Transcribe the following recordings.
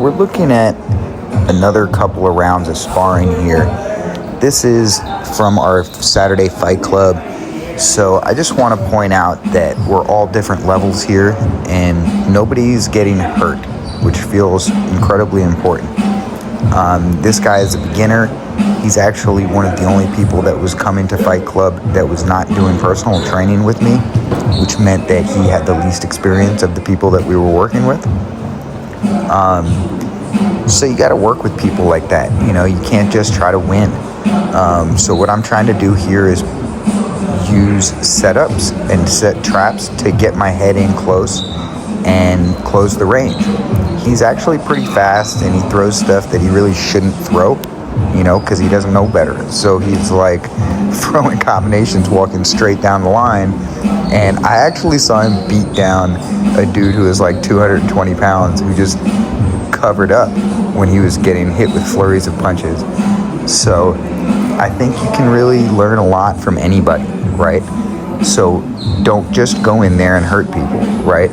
we're looking at another couple of rounds of sparring here. This is from our Saturday Fight Club. So I just want to point out that we're all different levels here and nobody's getting hurt, which feels incredibly important. This guy is a beginner. He's actually one of the only people that was coming to Fight Club that was not doing personal training with me, which meant that he had the least experience of the people that we were working with. So you got to work with people like that. You know, you can't just try to win. So what I'm trying to do here is use setups and set traps to get my head in close and close the range. He's actually pretty fast and he throws stuff that he really shouldn't throw, you know, because he doesn't know better. So he's like throwing combinations, walking straight down the line. And I actually saw him beat down a dude who was like 220 pounds who just covered up when he was getting hit with flurries of punches. So I think you can really learn a lot from anybody, right? So don't just go in there and hurt people, right?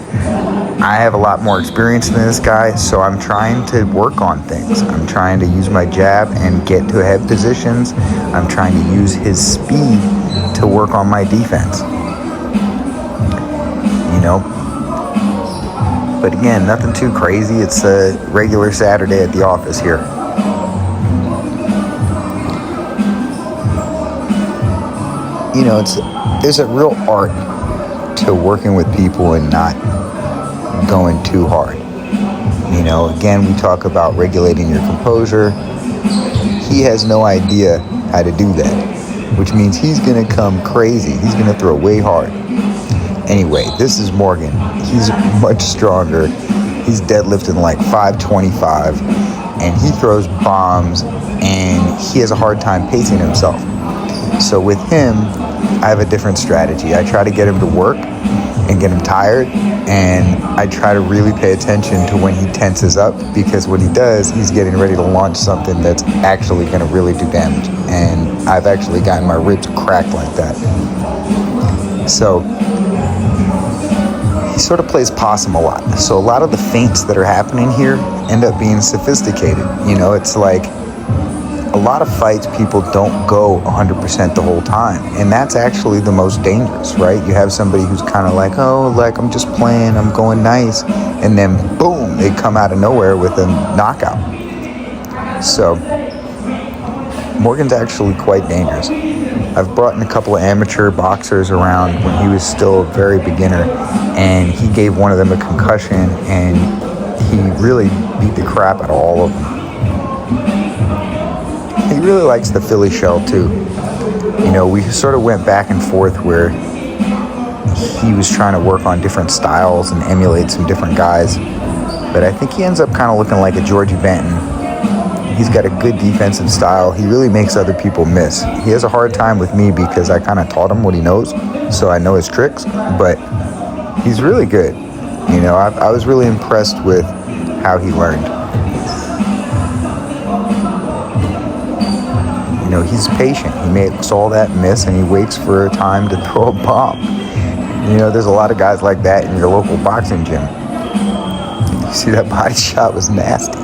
I have a lot more experience than this guy, so I'm trying to work on things. I'm trying to use my jab and get to head positions. I'm trying to use his speed to work on my defense. You know? But again, nothing too crazy. It's a regular Saturday at the office here. You know, there's a real art to working with people and not going too hard. You know, again, we talk about regulating your composure. He has no idea how to do that, which means he's going to come crazy. He's going to throw way hard. Anyway, this is Morgan. He's much stronger. He's deadlifting like 525, and he throws bombs, and he has a hard time pacing himself. So with him, I have a different strategy. I try to get him to work and get him tired, and I try to really pay attention to when he tenses up, because when he does, he's getting ready to launch something that's actually going to really do damage. And I've actually gotten my ribs cracked like that. So he sort of plays possum a lot. So a lot of the feints that are happening here end up being sophisticated. You know, it's like a lot of fights, people don't go 100% the whole time. And that's actually the most dangerous, right? You have somebody who's kind of like, oh, like, I'm just playing, I'm going nice. And then, boom, they come out of nowhere with a knockout. So Morgan's actually quite dangerous. I've brought in a couple of amateur boxers around when he was still a very beginner. And he gave one of them a concussion, and he really beat the crap out of all of them. He really likes the Philly shell too. You know, we sort of went back and forth where he was trying to work on different styles and emulate some different guys. But I think he ends up kind of looking like a Georgie Benton. He's got a good defensive style. He really makes other people miss. He has a hard time with me because I kind of taught him what he knows, so I know his tricks, but he's really good. You know, I was really impressed with how he learned. You know, he's patient. He makes all that miss, and he waits for a time to throw a bomb. You know, there's a lot of guys like that in your local boxing gym. You see, that body shot was nasty.